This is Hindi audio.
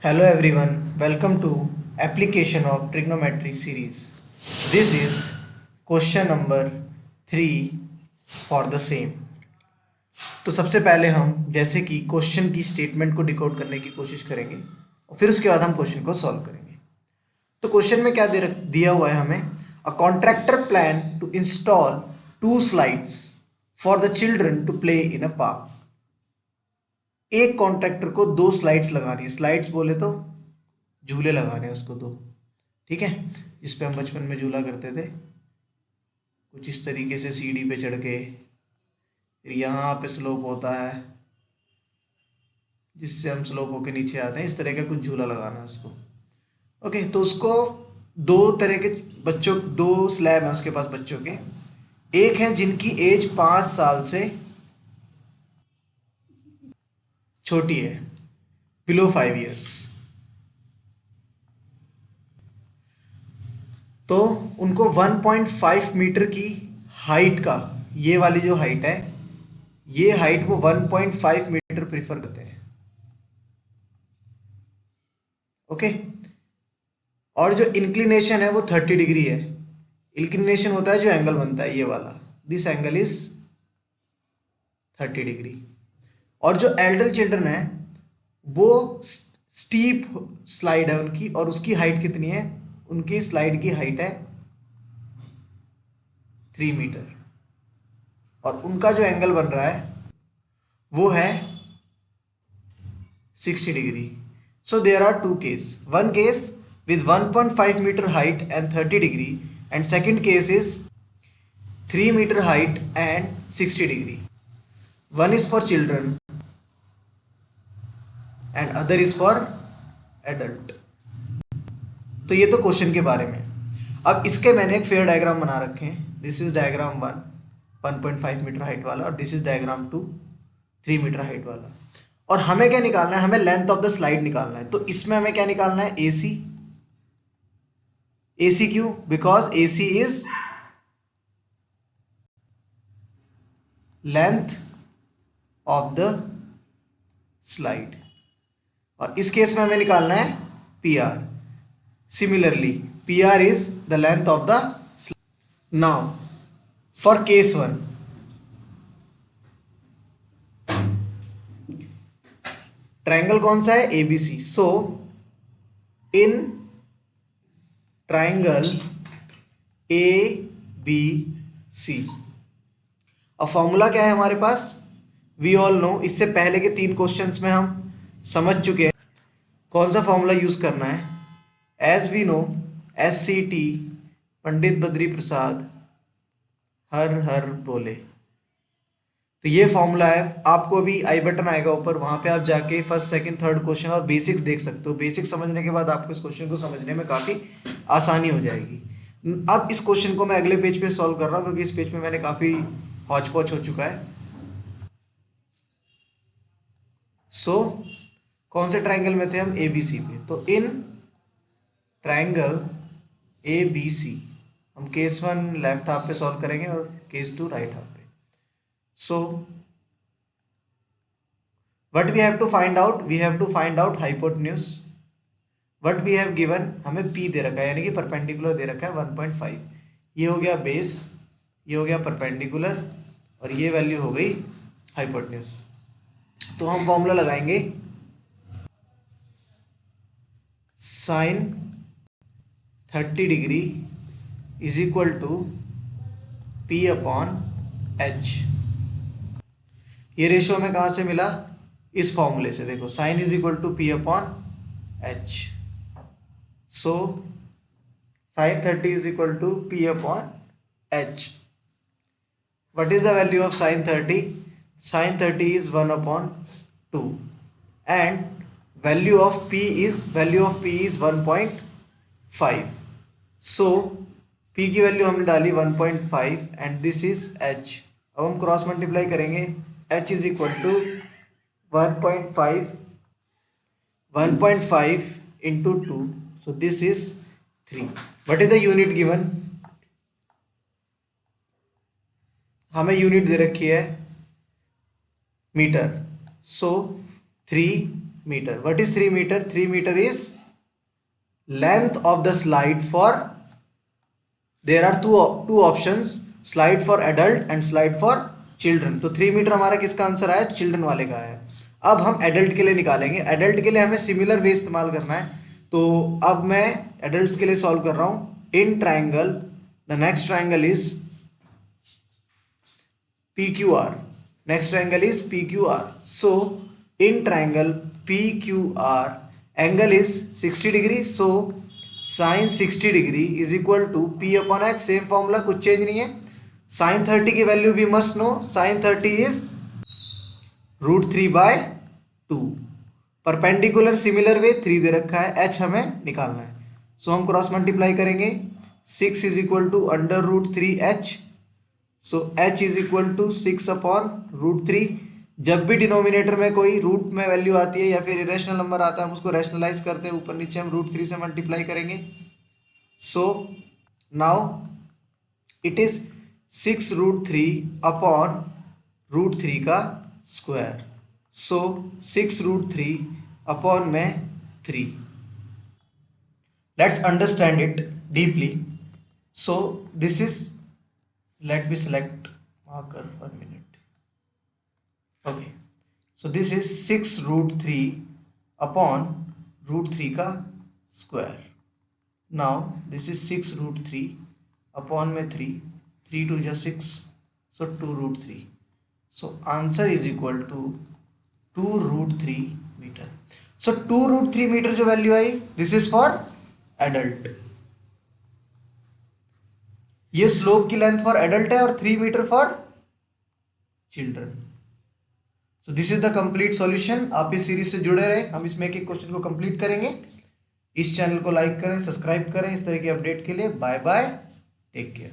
Hello everyone, welcome to application of trigonometry series. This is question number 3 for the same. तो सबसे पहले हम जैसे कि क्वेश्चन की स्टेटमेंट को डिकोड करने की कोशिश करेंगे और फिर उसके बाद हम क्वेश्चन को सॉल्व करेंगे। तो क्वेश्चन में क्या दिया हुआ है हमें, a contractor plan to install 2 slides for the children to play in a park. एक कॉन्ट्रैक्टर को 2 स्लाइड्स लगानी है, स्लाइड्स बोले तो झूले लगाने हैं उसको 2, ठीक है, जिस पे हम बचपन में झूला करते थे, कुछ इस तरीके से सीढ़ी पे चढ़ के, फिर यहाँ पे स्लोप होता है जिससे हम स्लोप होके नीचे आते हैं, इस तरह का कुछ झूला लगाना है उसको। ओके, तो उसको 2 तरह के बच्चों, 2 स्लैब हैं उसके पास बच्चों के। एक है जिनकी एज 5 साल से छोटी है, बिलो 5 ईयर्स, तो उनको 1.5 मीटर की हाइट का, ये वाली जो हाइट है, ये हाइट वो 1.5 मीटर प्रीफर करते हैं। ओके, और जो इंक्लिनेशन है वो 30 डिग्री है। इंक्लिनेशन होता है जो एंगल बनता है ये वाला, दिस एंगल इज 30 डिग्री। और जो एल्डर चिल्ड्रन है वो स्टीप स्लाइड है उनकी, और उसकी हाइट कितनी है, उनकी स्लाइड की हाइट है 3 मीटर, और उनका जो एंगल बन रहा है वो है 60 degree. So there are 2 cases. One case with 1.5 meter height and 30 degree, and second case is 3 meter height and 60 degree. One is for children and other is for adult. तो ये तो क्वेश्चन के बारे में। अब इसके मैंने एक फेयर डायग्राम बना रखे हैं। This is diagram 1, 1.5 metre height वाला, और this is diagram 2, 3 metre height वाला। और हमें क्या निकालना है, हमें लेंथ ऑफ द स्लाइड निकालना है। तो इसमें हमें क्या निकालना है, AC। AC क्यों? Because AC is length of the slide, और इस केस में हमें निकालना है PR। Similarly PR is the length of the slide. Now for case 1, triangle कौन सा है, ABC। So in triangle ABC, अब फॉर्मूला क्या है हमारे पास, वी ऑल नो, इससे पहले के 3 क्वेश्चंस में हम समझ चुके हैं कौन सा फॉर्मूला यूज करना है। As we know, SCT, Pandit Badri Prasad हर हर बोले। तो ये फॉर्मूला है। आपको भी आई बटन आएगा ऊपर, वहां पे आप जाके फर्स्ट सेकंड थर्ड क्वेश्चन और बेसिक्स देख सकते हो। बेसिक समझने के बाद आपको इस क्वेश्चन को समझने में काफ़ी आसानी हो जाएगी। अब इस क्वेश्चन को मैं अगले पेज पे सॉल्व कर रहा हूँ, क्योंकि इस पेज पे मैंने काफ़ी हौच पौच हो चुका है। सो कौन से ट्राइंगल में थे हम, ABC पे। तो इन ट्राइंगल ABC हम केस 1 लेफ्ट हाफ पे सॉल्व करेंगे और केस 2 राइट हाफ पे। सो what we have to find out, we have to find out hypotenuse. what we have given, हमें P दे रखा है, यानी कि परपेंडिकुलर दे रखा है 1.5। ये हो गया बेस, ये हो गया परपेंडिकुलर, और ये वैल्यू हो गई हाइपोटेन्यूज। तो हम फॉर्मूला लगाएंगे, sine 30 degree is equal to P upon H। ये रेशियो में कहाँ से मिला, इस फॉर्मूले से। देखो, sine is equal to P upon H। So sine 30 is equal to P upon H। What is the value of sine 30? Sine 30 is 1 upon 2, and value of P is 1.5। So P की वैल्यू हमने डाली 1.5, एंड दिस इज H। अब हम क्रॉस मल्टीप्लाई करेंगे, H is equal to 1.5 into 2, so this is 3. What is the unit given? हमें यूनिट दे रखी है metre. So 3 meter. What is 3 meter? 3 meter is length of the slide for, there are two options, slide for adult and slide for children. तो 3 मीटर हमारा किसका आंसर आया? चिल्ड्रन वाले का है. अब हम एडल्ट के लिए निकालेंगे. एडल्ट के लिए हमें सिमिलर वे इस्तेमाल करना है. तो अब मैं एडल्ट्स के लिए सॉल्व कर रहा हूँ. In triangle the next triangle is PQR. Next triangle is PQR. So in triangle PQR, angle is 60 degree. So sin 60 degree is equal to P upon H. Same formula, कुछ चेंज नहीं है. sin 30 की वैल्यू भी must know. sin 30 is √3/2. Perpendicular similar way 3 दे रखा है, H हमें निकालना है. सो हम क्रॉस मल्टीप्लाई करेंगे. 6 is equal to √3H. So H is equal to 6 upon √3. जब भी डिनोमिनेटर में कोई रूट में वैल्यू आती है या फिर इरेशनल नंबर आता है, हम उसको रैशनलाइज करते हैं, ऊपर नीचे हम √3 से मल्टीप्लाई करेंगे. So now it is 6√3 upon √3 का स्क्वायर. सो 6√3 अपॉन में 3. Let's understand it deeply. So this is, let me select marker 1 minute. Okay, so this is 6√3 upon √3 का square. Now this is 6√3 upon में 3, 3 2 is 6, so 2√3. So answer is equal to 2√3 meter. So 2√3 meter जो वैल्यू आई, this is for adult. ये स्लोप की लेंथ फॉर एडल्ट है और 3 metre for children. So this is the complete solution. आप इस सीरीज से जुड़े रहे, हम इसमें एक एक क्वेश्चन को कंप्लीट करेंगे. इस चैनल को लाइक करें, सब्सक्राइब करें इस तरह की अपडेट के लिए. Bye bye, take care.